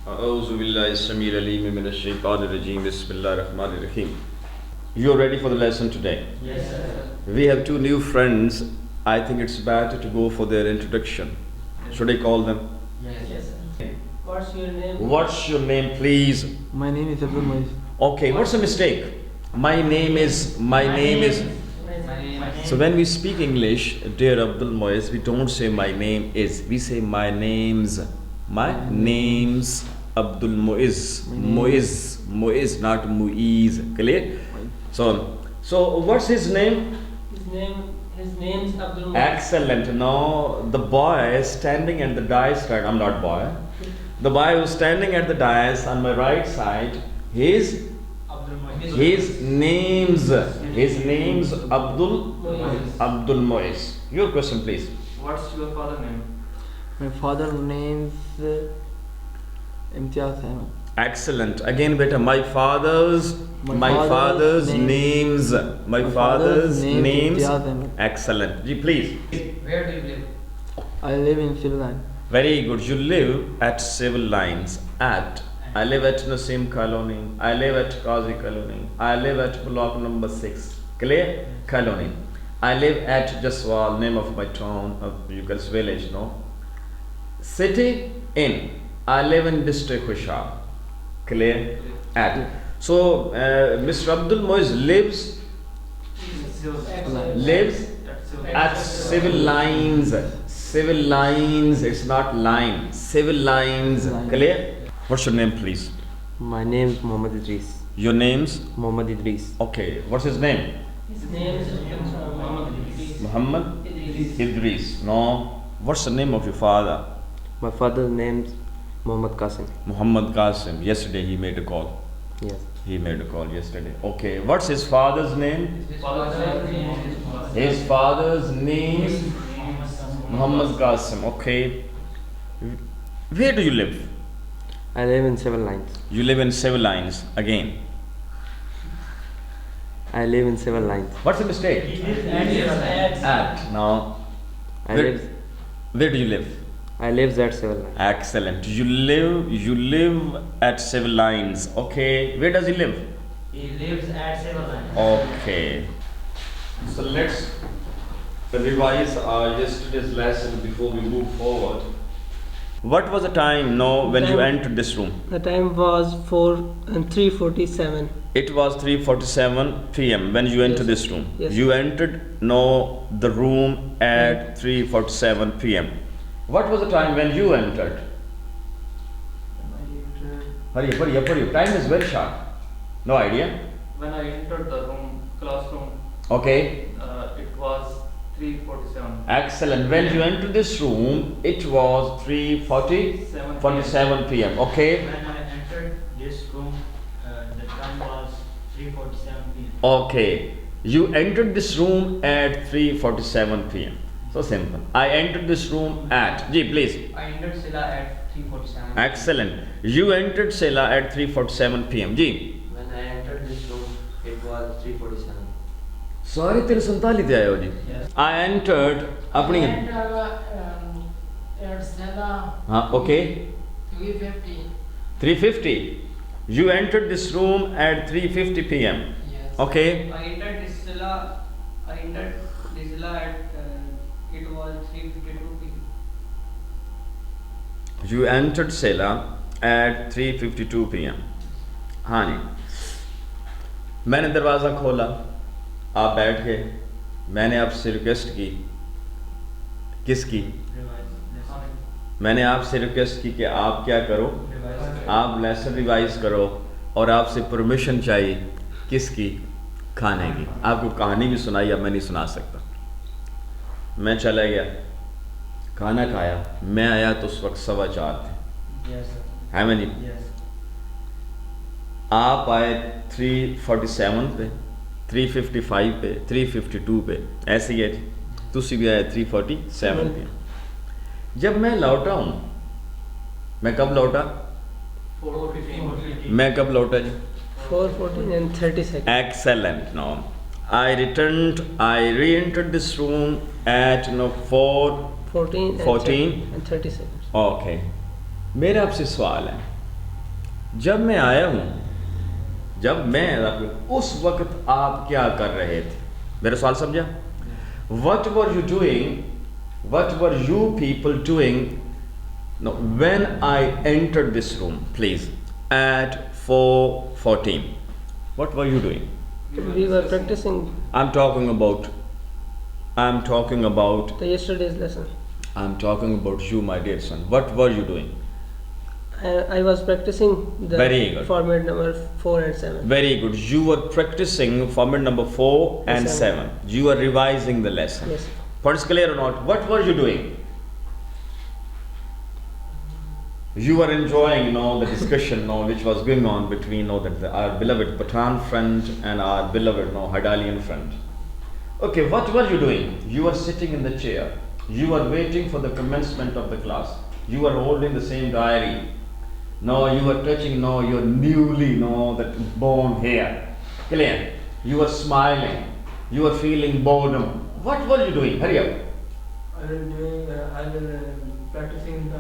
أعوذ بالله السميع العليم من الشيطان الرجيم بسم الله الرحمن الرحيم. You're ready for the lesson today? Yes, sir. We have two new friends. I think it's better to go for their introduction. Should I call them? Yes, sir. What's your name? What's your name, please? My name is Abdul Mujahid. Okay, what's the mistake? My name is. So when we speak English, dear Abdul Moiz, we don't say my name is. We say my name's. My name's Abdul Moiz. Moiz, not Muiz. Clear? So what's his name? His name's Abdul Mujahid. Excellent. Now the boy standing at the dais right. I'm not boy. The boy who's standing at the dais on my right side. His name's Abdul Moiz. Your question, please. What's your father's name? My father's name is Imtiaz Ahmed. Excellent. Again, beta. My father's name's Imtiaz Ahmed. Excellent. Ji, please. Where do you live? I live in SILAH. Very good. You live at civil lines. I live at Nasim Colony. I live at Qazi Colony. I live at block number 6. Clear? Colony. I live at Jaswal, name of my town, of Yugal's village, no? City in. I live in district Hushar. Clear? At. So, Mr. Abdul Moiz lives at civil lines. Civil lines, it's not line. Civil lines. Clear? What's your name, please? My name is Muhammad Idris. Your name's? Muhammad Idris. Okay. What's his name? His name is Muhammad Idris. No. What's the name of your father? My father's name is Muhammad Qasim. Muhammad Qasim. Yesterday he made a call. Yes. He made a call yesterday. Okay. What's his father's name? His father's name? Muhammad Qasim. Okay. Where do you live? I live in Civil Lines. You live in civil lines. Again. I live in Civil Lines. What's the mistake? At. No. Where do you live? I live at Civil Lines. Excellent. You live at civil lines. Okay. Where does he live? He lives at Civil Lines. Okay. So let's revise our yesterday's lesson before we move forward. What was the time when you entered this room? The time was 3:47. It was 3:47 p.m. when you entered this room. Yes. You entered the room at 3:47 p.m. What was the time when you entered? Hurry up. Time is very short. No idea? When I entered the classroom, Okay. it was 3:47. Excellent. When you entered this room, it was 3:47 p.m. Okay. When I entered this room, the time was 3:47 p.m. Okay. You entered this room at 3:47 p.m. So simple. I entered this room at. Ji, please. I entered SILAH at 3:47. Excellent. You entered SILAH at 3:47 p.m. Ji. When I entered this room, it was 3:47. Sorry, 3:47 पे आए हो जी. I entered अपनी. At SILAH. हाँ, okay. 3:50. 3:50. You entered this room at 3:50 p.m. Yes. Okay. I entered this SILAH at it was 3:52 p.m. You entered SILAH at 3:52 p.m. हाँ जी. मैंने दरवाज़ा खोला. आप बैठ गए. मैंने आपसे रिक्वेस्ट की. किसकी? मैंने आपसे रिक्वेस्ट की कि आप क्या करो? आप लेसन रिवाइज करो और आपसे परमिशन चाहिए. किसकी? खाने की. आपको कहानी भी सुनाई, अब मैं नहीं सुना सकता. मैं चला गया, खाना खाया. मैं आया तो उस वक्त 4:15 थे. Yes, sir. है मैं जी? Yes. आप आए 3:47 पे, 3:55 पे, 3:52 पे. ऐसे ही है जी. तुसी भी आए 3:47 पे. जब मैं लौटा हूँ, मैं कब लौटा? 4:15. मैं कब लौटा जी? 4:14 and 30 seconds. Excellent. Now I re-entered this room at 14 and 30 seconds. Okay. मेरा आपसे सवाल है, जब मैं आया हूँ, जब मैं उस वक्त आप क्या कर रहे थे? मेरा सवाल समझा? What were you doing? What were you people doing? No, when I entered this room, please, at 4:14. What were you doing? We were practicing I'm talking about the yesterday's lesson. I'm talking about you, my dear son. What were you doing? I was practicing the Very good. format number 4 and 7. Very good. You were practicing format number 4 and Yes, 7. You were revising the lesson. Yes. Point is clear or not? What were you doing? You were enjoying, the discussion, which was going on between, our beloved Pathan friend and our beloved, Hadalian friend. Okay, what were you doing? You were sitting in the chair. You were waiting for the commencement of the class. You were holding the same diary. No, you were touching, your newly, that born hair. Clear? You were smiling. You were feeling boredom. What were you doing? Hurry up. I will practicing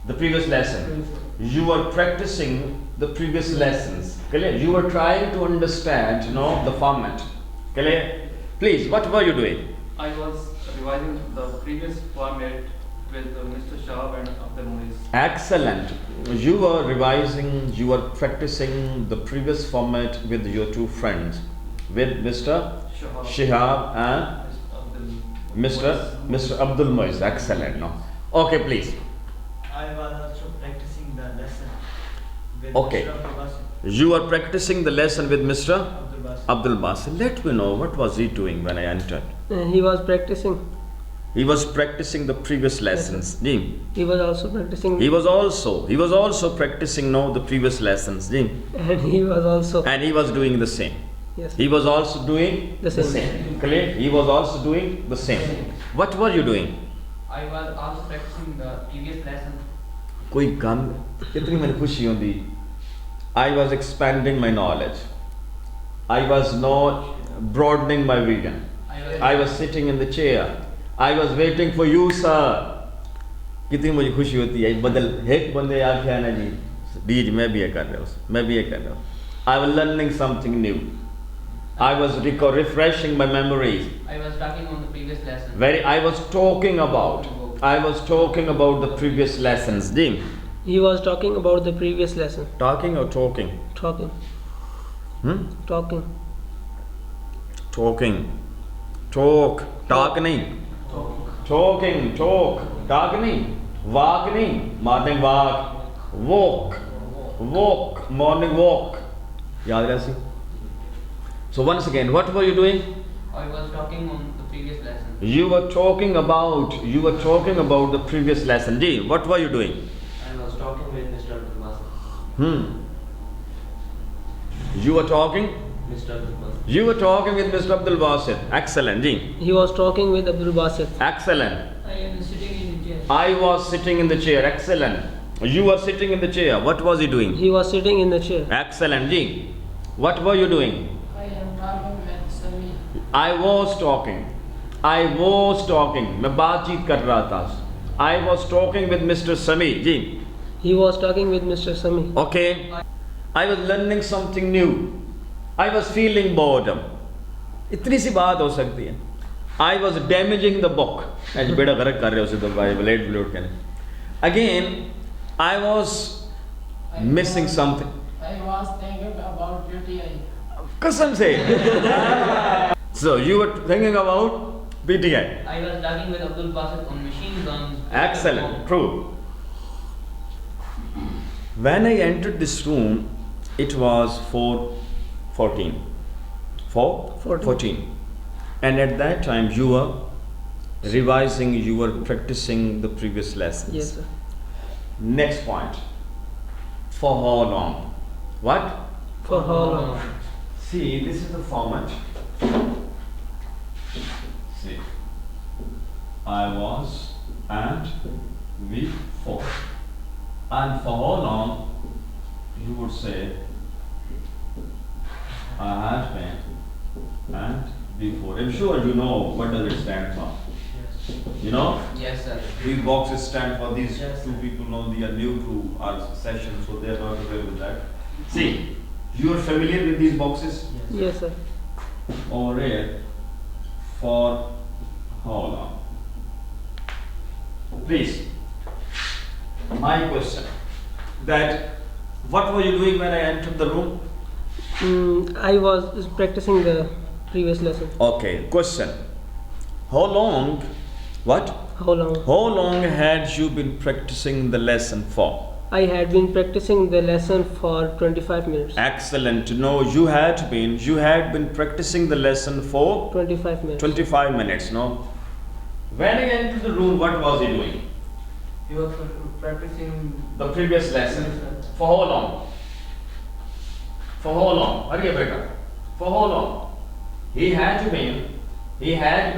The previous lesson. You were practicing the previous lessons. Clear? You were trying to understand, the format. Clear? Please, what were you doing? I was revising the previous format with Mr. Shah and Abdul Muiz. Excellent. You were revising, you were practicing the previous format with your two friends, with Mr. Shihab and Mr. Abdul Muiz. Excellent. No. Okay, please. I was also practicing the lesson with Okay. Mr. Abdul Basit. You were practicing the lesson with Mr. Abdul Basit. Abdul Basit. Let me know what was he doing when I entered. He was practicing. He was practicing the previous lessons. Ji. He was also practicing. He was also practicing the previous lessons. Ji. And he was also. And he was doing the same. Yes. He was also doing The same. Clear? He was also doing the same. What were you doing? I was also practicing the previous lesson. कोई गम कितनी मैंने खुशी होती. I was expanding my knowledge. I was not broadening my vision. I was sitting in the chair. I was waiting for you, sir. कितनी मुझे खुशी होती है. बदल एक बंदे आके आना जी. डीज मैं भी ये कर रहा हूँ. मैं भी ये कर रहा हूँ. I was learning something new. I was refreshing my memories. I was talking on the previous lesson. I was talking about the previous lessons. Jim. He was talking about the previous lesson. Talking or talking? Talking. Talking. Talk. Talk नहीं. Talking. Talk. Talk नहीं. Walk नहीं. Morning walk. Walk. Morning walk. याद रहा. So once again, what were you doing? I was talking on the previous lesson. You were talking about the previous lesson. Ji, what were you doing? I was talking with Mr. Abdul Basit. You were talking? Mr. Abdul Basit. You were talking with Mr. Abdul Basit. Excellent. Ji. He was talking with Abdul Basit. Excellent. I am sitting in the chair. I was sitting in the chair. Excellent. You were sitting in the chair. What was he doing? He was sitting in the chair. Excellent. Ji. What were you doing? I am talking with Sami. I was talking. मैं बातचीत कर रहा था. I was talking with Mr. Sami. Ji. He was talking with Mr. Sami. Okay. I was learning something new. I was feeling boredom. इतनी सी बात हो सकती है. I was damaging the book. ऐसे बेड़ा गरक कर रहे हो उसे तो भाई ब्लेड कहने. Again, I was missing something. I was thinking about PTI. कसम से. So you were thinking about PTI. I was talking with Abdul Basit on machine guns. Excellent. True. When I entered this room, it was 4:14. 4:14. And at that time you were revising, you were practicing the previous lessons. Yes, sir. Next point. For how long? What? For how long? See, this is the format. See. I was and we fought. And for how long you would say I had been and before. I'm sure you know what does it stand for. Yes. You know? Yes, sir. These boxes stand for these Yes, two sir. people know they are new to our session, so they are not aware with that. See, you are familiar with these boxes? Yes, sir. Over here for how long? Please, my question that what were you doing when I entered the room? I was practicing the previous lesson. Okay, question. How long? What? How long? How long had you been practicing the lesson for? I had been practicing the lesson for 25 minutes. Excellent. No, you had been practicing the lesson for 25 minutes. 25 minutes. No. When he entered the room, what was he doing? He was practicing The previous lesson. For how long? For how long? Hurry up, beta. For how long? He had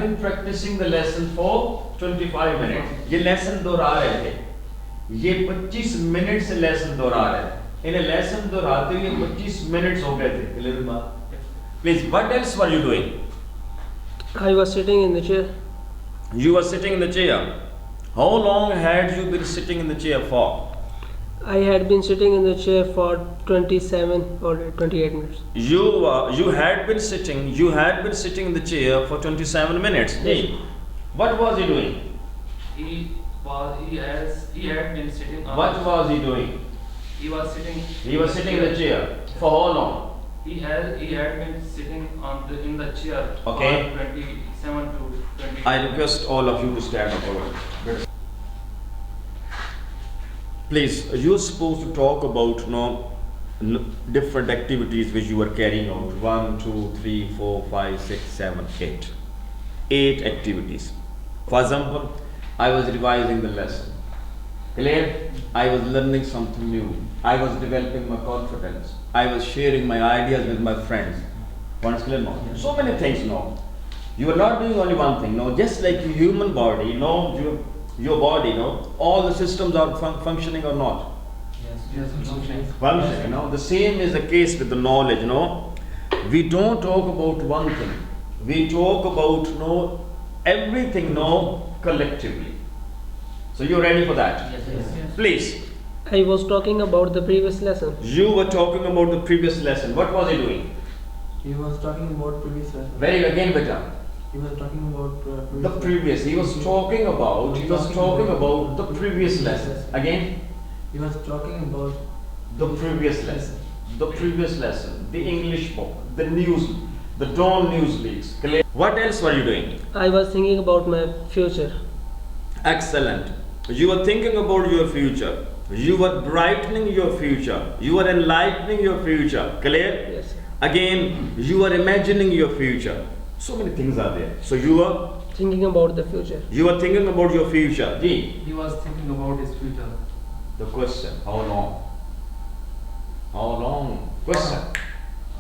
been practicing the lesson for 25 minutes. ये lesson दोहरा रहे थे. ये 25 minute से lesson दोहरा रहे थे. इन्हें लेसन दोहराते हुए 25 मिनट्स हो गए थे. Clear हुआ? Please, what else were you doing? I was sitting in the chair. You were sitting in the chair. How long had you been sitting in the chair for? I had been sitting in the chair for 27 or 28 minutes. You had been sitting in the chair for 27 minutes. Hey, what was he doing? He had been sitting on. What was he doing? He was sitting. He was sitting in the chair. For how long? He had been sitting in the chair. Okay. For 27 to 20. I request all of you to stand up over. Please, you're supposed to talk about different activities which you are carrying out. 1, 2, 3, 4, 5, 6, 7, 8. 8 activities. For example, I was revising the lesson. Clear? I was learning something new. I was developing my confidence. I was sharing my ideas with my friends. Points clear now? So many things now. You are not doing only one thing. No, just like your human body, your body, all the systems are functioning or not. Yes, Functioning, the same is the case with the knowledge, We don't talk about one thing. We talk about, everything, collectively. So you're ready for that? Yes. Please. I was talking about the previous lesson. You were talking about the previous lesson. What was he doing? He was talking about previous lesson. Very good. Again, beta. He was talking about The previous. He was talking about the previous lesson. Again, He was talking about the previous lesson. The previous lesson. The English book. The news. The Dawn news leaks. What else were you doing? I was thinking about my future. Excellent. You were thinking about your future. You were brightening your future. You were enlightening your future. Clear? Yes, sir. Again, you were imagining your future. So many things are there. So you were Thinking about the future. thinking about your future. Ji, He was thinking about his future. the question, how long? How long? Question.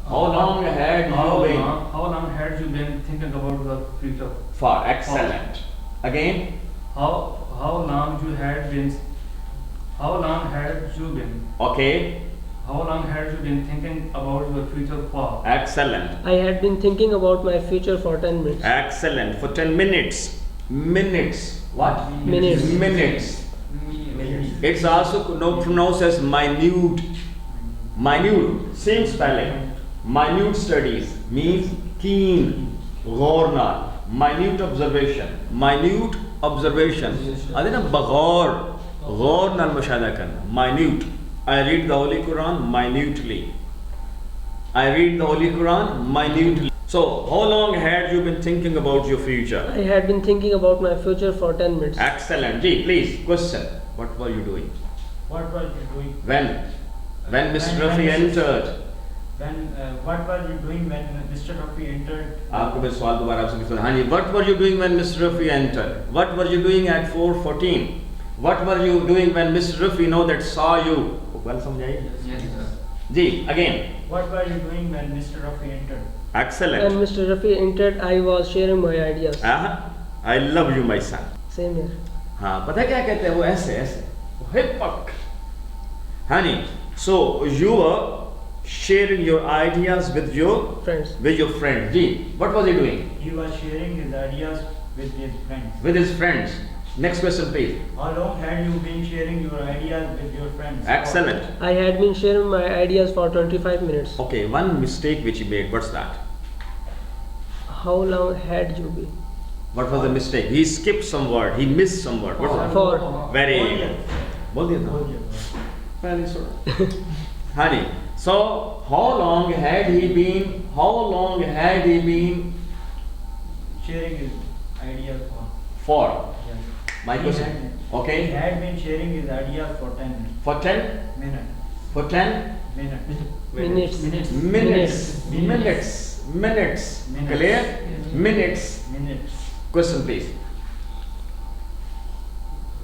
How long had you been? How long had you been thinking about the future? For excellent. Again, How long had you been? okay, How long had you been thinking about your future for? excellent. I had been thinking about my future for 10 minutes. Excellent. For 10 minutes. Minutes. What? Minutes. Minutes. It's also pronounced as minute. Minute. Same spelling. Minute studies means keen. Gorna. Minute observation. Minute observation. Adina baghor. Ghor nal mushahada karna. Minute. I read the Holy Quran minutely. So, how long had you been thinking about your future? I had been thinking about my future for 10 minutes. Excellent. Ji, please, question. What were you doing? What was you doing? When Mr. Rafi entered? What were you doing when Mr. Rafi entered? आपको मैं सवाल दोबारा आपसे पूछता हूँ. हाँ जी, what were you doing when Mr. Rafi entered? What were you doing at 4:14? What were you doing when Mr. Rafi that saw you? Well, समझाइए. Yes, sir. Ji, again. What were you doing when Mr. Rafi entered? When Excellent. Mr. Rafi entered, I was sharing my ideas. I love you, my son. Same here. हाँ, पता है क्या कहते हैं वो ऐसे हिपक. हाँ जी. So you were sharing your ideas with your Friends. friend. Ji, what was he doing? He was sharing his ideas with his friends. With his friends. Next question, please. How long had you been sharing your ideas with your friends? Excellent. I had been sharing my ideas for 25 minutes. Okay, one mistake which he made. What's that? How long had you been? What was the mistake? He skipped some word. He missed some word. What's that? For. Very. बोल दिया Oh, था. yeah. पहले सुना. Honey. So how long had he been? How long had he been Sharing his ideas for. for? Yes. My He question. had- He Okay. had been sharing his ideas for 10 minutes. For 10. Minutes. For 10 Minutes. Minutes. minutes. Minutes. Minutes. Minutes. Clear? Yes. Minutes. Minutes. Question, please.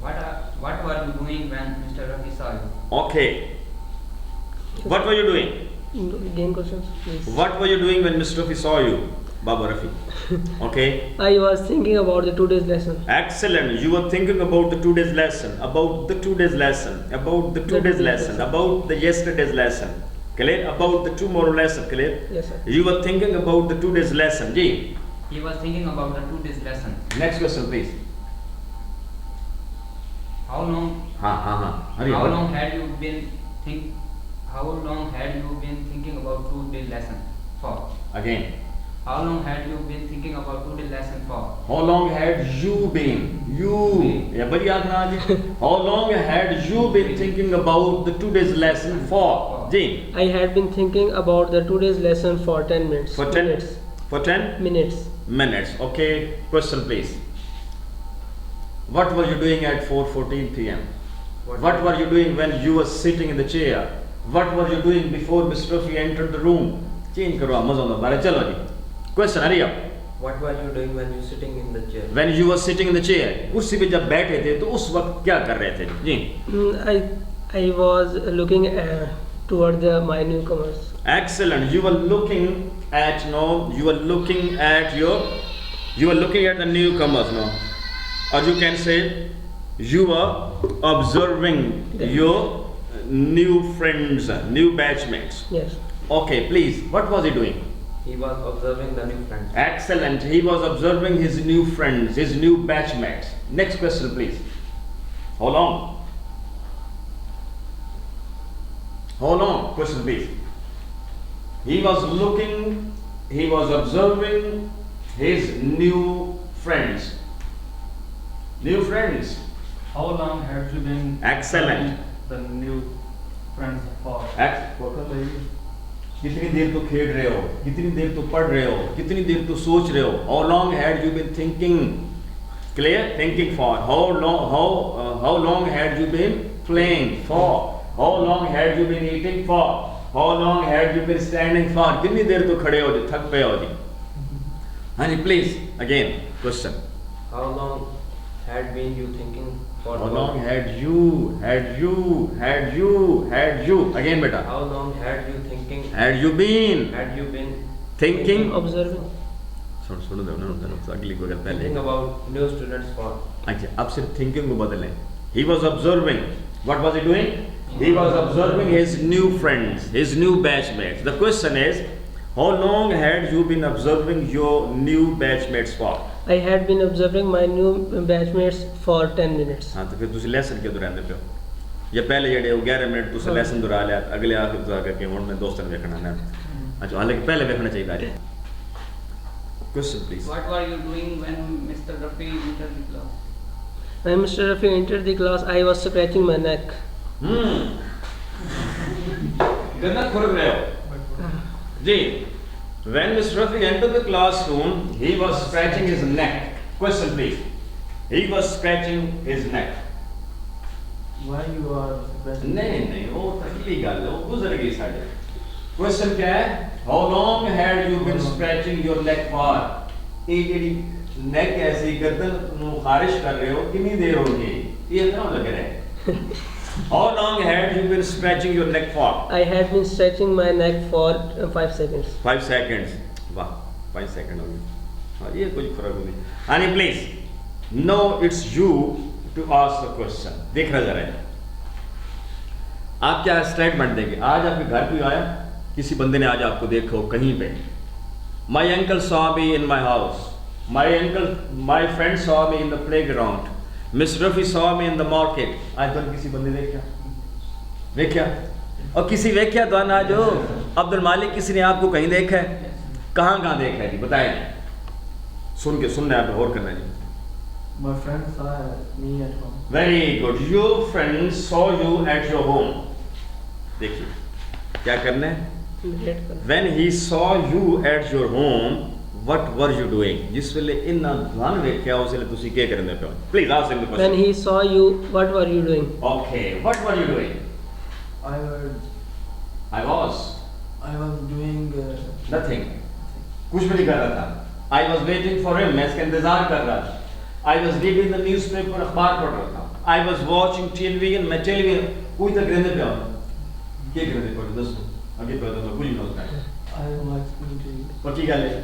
What were you doing when Mr. Rafi saw you? Okay. What were you doing? Again questions, please. What were you doing when Mr. Rafi saw you, Baba Rafi? Okay. I was thinking about the today's lesson. Excellent. You were thinking about the today's lesson, about the today's lesson, about the today's lesson, about the yesterday's lesson. Clear? About the tomorrow lesson. Clear? Yes, sir. You were thinking about the today's lesson. Ji. He was thinking about the today's lesson. Next question, please. How long? Hurry How up. long had you been thinking about today's lesson for? Again. How long had you been thinking about today's lesson for? How long had you been? Yeah, badi yaad na aaji. How long had you been thinking about the today's lesson for? Ji. I had been thinking about the today's lesson for 10 minutes. For 10 minutes. For 10 Minutes. minutes. Okay. Question, please. What were you doing at 4:14 p.m.? What were you doing when you were sitting in the chair? What were you doing before Mr. Rafi entered the room? Change karo, maza aunda bare chalo ji. Question, hurry up. What were you doing when you sitting in the chair? When you were sitting in the chair, कुर्सी पे जब बैठे थे तो उस वक्त क्या कर रहे थे जी? I was looking toward my newcomers. Excellent. You were looking at the newcomers, no? Or you can say you were observing your new friends, new batchmates. Yes. Okay, please. What was he doing? He was observing the new friends. Excellent. He was observing his new friends, his new batchmates. Next question, please. How long? How long? Question, please. He was observing his new friends. New friends. How long have you been Excellent. the new friends for? कितनी देर तो खेल रहे हो, कितनी देर तो पढ़ रहे हो, कितनी देर तो सोच रहे हो? How long had you been thinking? Clear? Thinking for. How long had you been playing for? How long had you been eating for? How long had you been standing for? कितनी देर तो खड़े हो जी, थक पे हो जी. हाँ जी, please. Again, question. How long had been you thinking for How the long work? had you? Again, beta. How long had you thinking? Had you been thinking? Observing. सुनो दो ना, अगली को अगर Thinking पहले. about new students for. अच्छा, अब सिर्फ thinking को बदलें. He was observing. What was he doing? He was observing his new friends, his new batchmates. The question is, how long had you been observing your new batchmates for? I had been observing my new batchmates for 10 minutes. हाँ तो फिर तुसी lesson क्यों दोहराते पे हो? ये पहले जड़े 11 मिनट तुसी lesson दोहरा लिया, अगले आके तो आके कि हुण मैं दोस्तों ने देखना ना. अच्छा, हालांकि पहले देखना चाहिए था. Question, please. What were you doing when Mr. Rafi entered the class? When Mr. Rafi entered the class, I was scratching my neck. कितना खुरक रहे हो? जी. When Mr. Rafi entered the classroom, he was scratching his neck. Question, please. He was scratching his neck. Why you are suppressing? नहीं वो अगली गल है, वो गुजर गई साढ़े. Question क्या है? How long had you been scratching your neck for? ये जेडी neck ऐसी गर्दन नु खारिश कर रहे हो, कितनी देर होगी? ये इतना लग रहा है. How long had you been scratching your neck for? I had been stretching my neck for 5 seconds. 5 seconds. वाह, 5 seconds हो गए. हाँ, ये कोई फर्क नहीं. Honey, please. Now it's you to ask the question. देख रहा जरा. आप क्या स्टेटमेंट देंगे? आज आपके घर कोई आया, किसी बंदे ने आज आपको देखा हो कहीं पे. My uncle saw me in my house. my friend saw me in the playground. Miss Rafi saw me in the market. आज तो किसी बंदे देखा और किसी वेख्या तो ना जो अब्दुल मालिक किसी ने आपको कहीं देखा है, कहाँ देखा है जी बताएं। सुनना है, गौर करना जी। My friend saw me at home. Very good. Your friend saw you at your home. देखिए क्या करना है। Relate करना। When he saw you at your home, what were you doing? जिस वेले इन्ना ध्यान वेख्या उस वेले तुसी क्या करने पे हो? Please ask him the question. When he saw you, what were you doing? Okay, what were you doing? I was I was doing nothing. कुछ भी नहीं कर रहा था. I was waiting for him. मैं इसका इंतजार कर रहा था. I was reading the newspaper. अखबार पढ़ रहा था. I was watching television. मैं television कोई तक रहने पे आऊँ. क्या करने पे दोस्तों? आगे पता तो कुछ नहीं होता है. I was watching TV. पक्की गल है.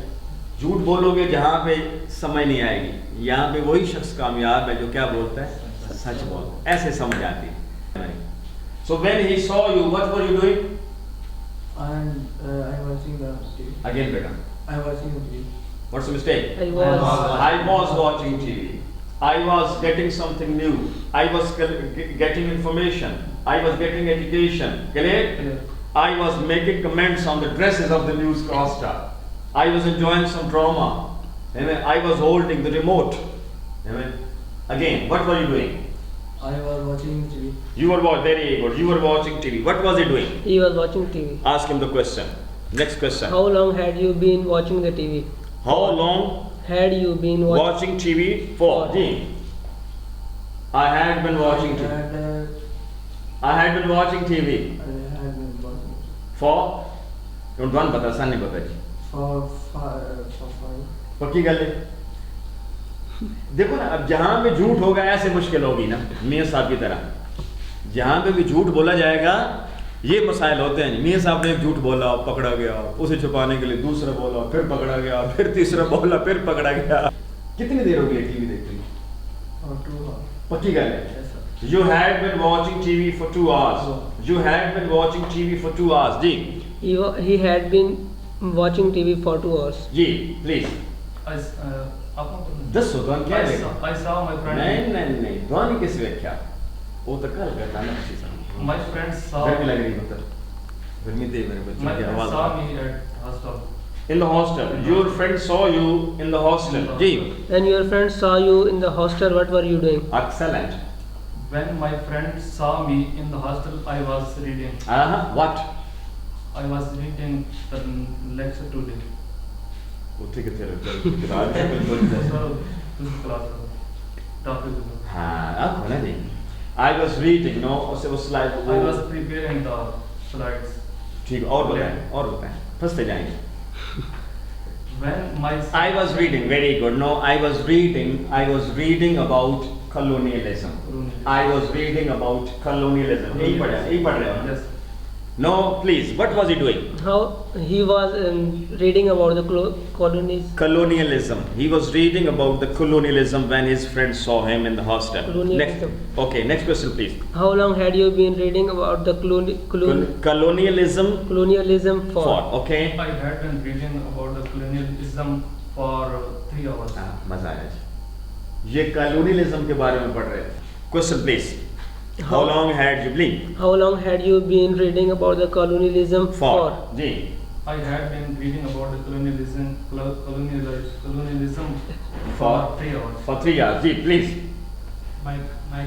झूठ बोलोगे जहाँ पे समझ नहीं आएगी. यहाँ पे वही शख्स कामयाब है जो क्या बोलता है? सच बोलता है. ऐसे समझ आती है. So when he saw you, what were you doing? And I was watching the TV. Again, beta. I was watching the TV. What's the mistake? I was. I was watching TV. I was getting something new. I was getting information. I was getting education. Clear? Yeah. I was making comments on the dresses of the newscaster. I was enjoying some drama. Amen. I was holding the remote. Amen. Again, what were you doing? I was watching TV. You were very good. You were watching TV. What was he doing? He was watching TV. Ask him the question. Next question. How long had you been watching the TV? How long Had you been watching TV for? For. Ji. I had been watching TV. I had been watching TV I had been watching for. Don't one पता सन नहीं पता जी. for five. पक्की गल है. देखो ना अब जहाँ पे झूठ होगा ऐसे मुश्किल होगी ना मियाँ साहब की तरह. जहाँ पे भी झूठ बोला जाएगा ये मसाइल होते हैं. मियाँ साहब ने एक झूठ बोला पकड़ा गया, उसे छुपाने के लिए दूसरा बोला फिर पकड़ा गया, फिर तीसरा बोला फिर पकड़ा गया. कितनी देर हो गई टीवी देखते हैं? For 2 hours. पक्की गल है. Yes, sir. You had been watching TV for 2 hours. You had been watching TV for 2 hours. Ji. He had been watching TV for 2 hours. Ji, please. दसो तो क्या है? I saw my friend. नहीं. ध्वनि किस व्याख्या? वो तो कल करता ना किसी से. My friend saw. गर्मी लग रही मतलब. गर्मी थी मेरे बच्चों My की friend आवाज. saw me at hostel. In the hostel. Your friend saw you in the hostel. Ji. When your friend saw you in the hostel, what were you doing? Excellent. When my friend saw me in the hostel, I was reading. What? I was reading the lecture today. ਉੱਥੇ ਕਿੱਥੇ ਰੱਖਿਆ? ਬਿਲਕੁਲ. So, this is class topic. हाँ, अब होना नहीं. I was reading, no, उस slide. I was preparing the slides. ठीक, और बताएं. फंसते जाएंगे. When my I was reading, very good. No, I was reading about colonialism. I was reading about colonialism. यही पढ़ रहे हो? Yes. No, please. What was he doing? How he was reading about the colonies. Colonialism. He was reading about the colonialism when his friends saw him in the hostel. Colonialism. Next question, please. How long had you been reading about the Colonialism. colonialism for? Okay. I had been reading about the colonialism for 3 hours. मजा आया जी. ये colonialism के बारे में पढ़ रहे थे. Question, please. How long had you been? How long had you been reading about the colonialism for? Ji. I had been reading about the colonialism for 3 hours. For 3 hours. Ji, please. My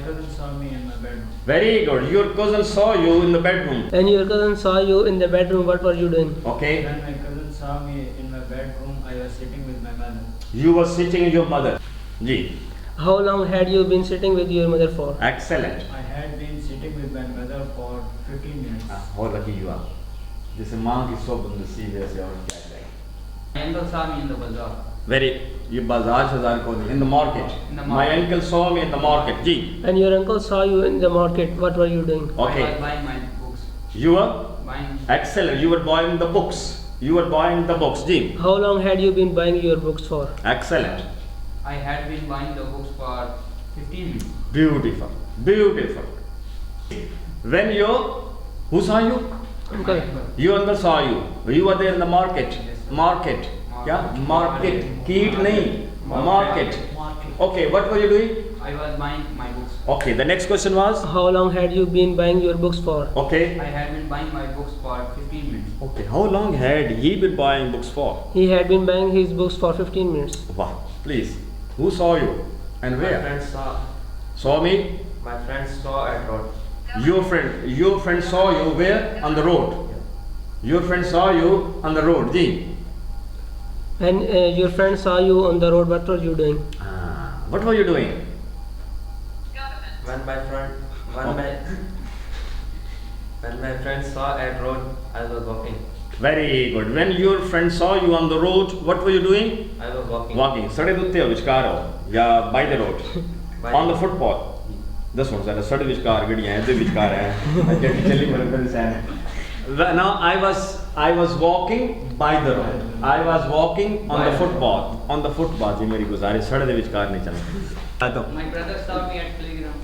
cousin saw me in my bedroom. Very good. Your cousin saw you in the bedroom. When your cousin saw you in the bedroom, what were you doing? Okay. When my cousin saw me in my bedroom, I was sitting with my mother. You were sitting with your mother. Ji. How long had you been sitting with your mother for? Excellent. I had been sitting with my mother for 15 minutes. और lucky you are. जैसे माँ की सोबत नसीब है ऐसे और क्या जाएगा. My uncle saw me in the bazaar. Very. ये बाजार शजार को in the market. In the My market. uncle saw me in the market. Ji. When your uncle saw you in the market, what were you doing? Okay. I was buying my books. You were Buying. excellent. You were buying the books. Ji. How long had you been buying your books for? Excellent. I had been buying the books for 15 minutes. Beautiful. When who saw you? Uncle. Your uncle saw you. You were there in the market. Yes, sir. Market. क्या? Market. कीट नहीं. Market. Market. Okay, what were you doing? I was buying my books. Okay, the next question was? How long had you been buying your books for? Okay. I had been buying my books for 15 minutes. Okay, how long had he been buying books for? He had been buying his books for 15 minutes. Wow, please. Who saw you? And My where? friends saw. Saw me? My friends saw at road. Your friend saw you where? On the road. Your friend saw you on the road. Ji. When your friend saw you on the road, what were you doing? What were you doing? When my friends saw at road, I was walking. Very good. When your friend saw you on the road, what were you doing? I was walking. Walking. Sade dutte ho vichkar ho ya by the road? By On the the- footpath. That's what sade sade vichkar gadiyan hai, de vichkar hai. Jadi chali mar insan hai. Now I was walking by the road. I was walking on the footpath. On the footpath. ये मेरी गुजारिश सड़क दे विचकार नहीं चलना. My brother saw me at playground.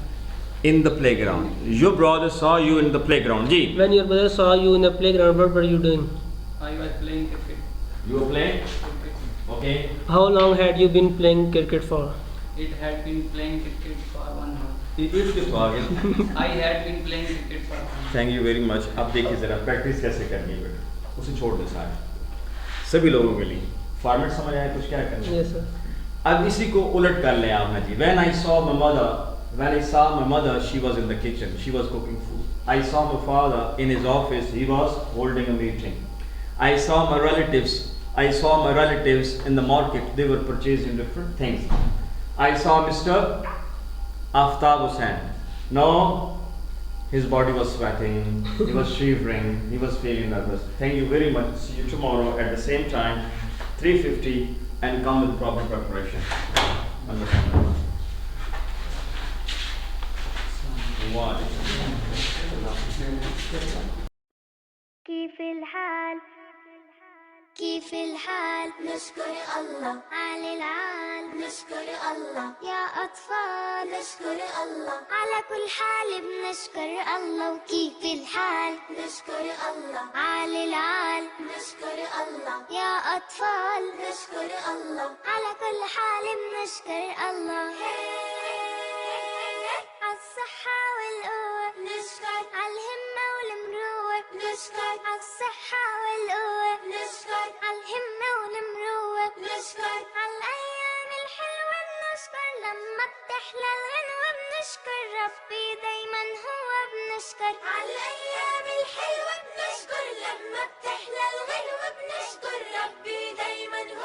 In the playground. Your brother saw you in the playground. Ji. When your brother saw you in the playground, what were you doing? I was playing cricket. You were playing? Okay. How long had you been playing cricket for? It had been playing cricket for 1 hour. इसके आगे. I had been playing cricket for 1 hour. Thank you very much. अब देखिए ज़रा practice कैसे करनी है बेटा. उसे छोड़ दे सारे. सभी लोगों के लिए. फॉर्मेट समझ आया कुछ क्या करना है? Yes, sir. अब इसी को उलट कर लें आप ना जी. When I saw my mother, she was in the kitchen. She was cooking food. I saw my father in his office. He was holding a meeting. I saw my relatives in the market. They were purchasing different things. I saw Mr. Aftab Hussain. No, his body was sweating. He was shivering. He was feeling nervous. Thank you very much. See you tomorrow at the same time, 3:50, and come with proper preparation. Understand? What? كيف الحال نشكر الله على العال نشكر الله يا أطفال نشكر الله على كل حال بنشكر الله وكيف الحال نشكر الله على العال نشكر الله يا أطفال نشكر الله على كل حال بنشكر الله عالصحة والقوة نشكر عالهمة والمروة نشكر عالصحة والقوة نشكر عالهمة والمروة نشكر عالأيام الحلوة بنشكر لما بتحلى الغنوة بنشكر ربي دايما هو بنشكر عالأيام الحلوة بنشكر لما بتحلى الغنوة بنشكر ربي دايما هو